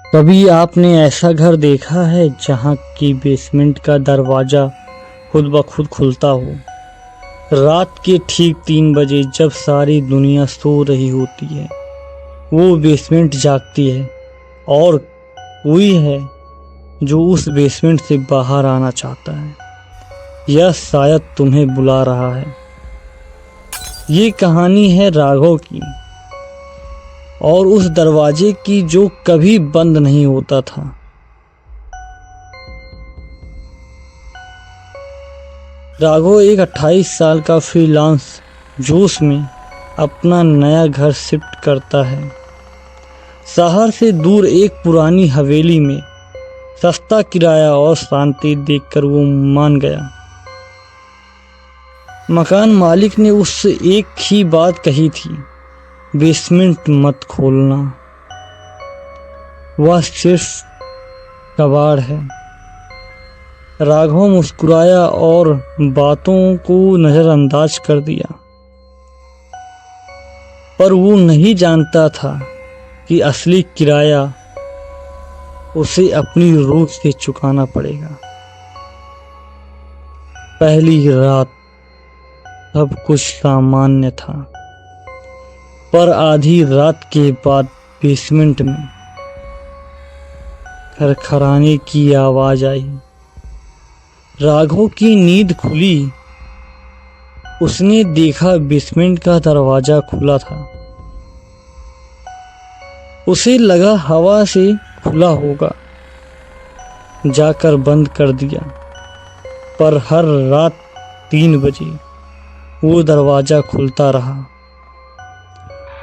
कभी आपने ऐसा घर देखा है जहाँ की बेसमेंट का दरवाज़ा खुद ब खुद खुलता हो? रात के ठीक 3 बजे जब सारी दुनिया सो रही होती है, वो बेसमेंट जागती है और कोई है जो उस बेसमेंट से बाहर आना चाहता है या शायद तुम्हें बुला रहा है। ये कहानी है राघव की और उस दरवाजे की जो कभी बंद नहीं होता था। राघव एक 28 साल का फ्रीलांस जोश में अपना नया घर शिफ्ट करता है। शहर से दूर एक पुरानी हवेली में। सस्ता किराया और शांति देखकर वो मान गया। मकान मालिक ने उससे एक ही बात कही थी, बेसमेंट मत खोलना, वह सिर्फ कबाड़ है। राघव मुस्कुराया और बातों को नजरअंदाज कर दिया, पर वो नहीं जानता था कि असली किराया उसे अपनी रूह से चुकाना पड़ेगा। पहली रात सब कुछ सामान्य था, पर आधी रात के बाद बेसमेंट में खरखराने की आवाज आई। राघव की नींद खुली। उसने देखा बेसमेंट का दरवाजा खुला था। उसे लगा हवा से खुला होगा, जाकर बंद कर दिया। पर हर रात 3 बजे वो दरवाजा खुलता रहा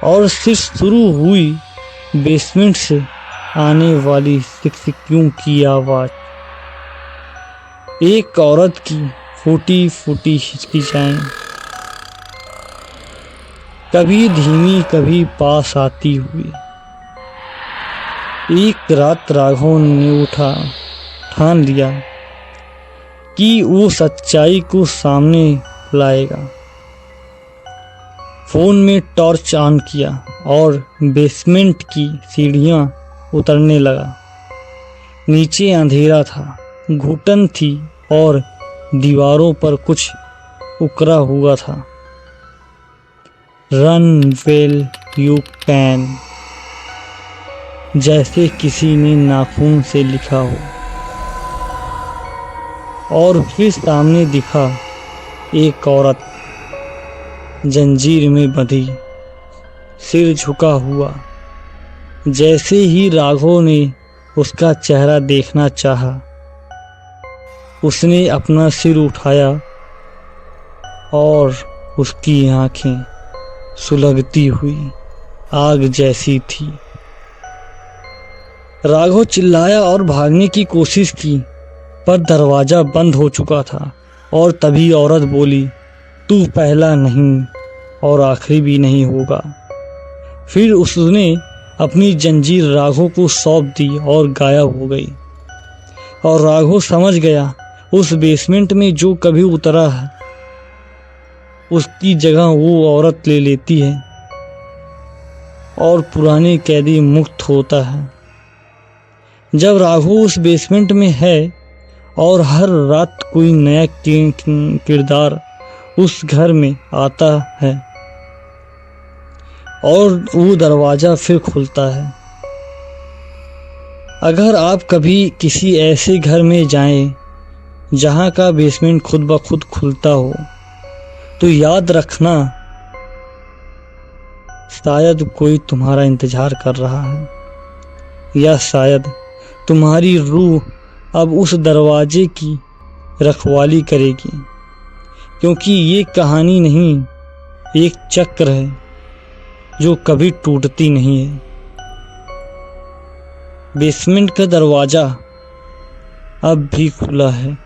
और सिर्फ शुरू हुई बेसमेंट से आने वाली सिकसिकियों की आवाज। एक औरत की फूटी फूटी हिचकिचाएं, कभी धीमी कभी पास आती हुई। एक रात राघव ने ठान लिया कि वो सच्चाई को सामने लाएगा। फोन में टॉर्च ऑन किया और बेसमेंट की सीढ़ियां उतरने लगा। नीचे अंधेरा था, घुटन थी और दीवारों पर कुछ उकरा हुआ था। रन वेल यू कैन, जैसे किसी ने नाखून से लिखा हो। और फिर सामने दिखा एक औरत, जंजीर में बंधी, सिर झुका हुआ। जैसे ही राघव ने उसका चेहरा देखना चाहा, उसने अपना सिर उठाया और उसकी आंखें सुलगती हुई आग जैसी थी। राघव चिल्लाया और भागने की कोशिश की, पर दरवाजा बंद हो चुका था। और तभी औरत बोली, तू पहला नहीं और आखिरी भी नहीं होगा। फिर उसने अपनी जंजीर राघव को सौंप दी और गायब हो गई। और राघव समझ गया, उस बेसमेंट में जो कभी उतरा है, उसकी जगह वो औरत ले लेती है और पुराने कैदी मुक्त होता है। जब राघव उस बेसमेंट में है और हर रात कोई नया किरदार उस घर में आता है और वो दरवाजा फिर खुलता है। अगर आप कभी किसी ऐसे घर में जाएं जहां का बेसमेंट खुद ब खुद खुलता हो, तो याद रखना, शायद कोई तुम्हारा इंतजार कर रहा है, या शायद तुम्हारी रूह अब उस दरवाजे की रखवाली करेगी। क्योंकि ये कहानी नहीं, एक चक्र है जो कभी टूटती नहीं है। बेसमेंट का दरवाजा अब भी खुला है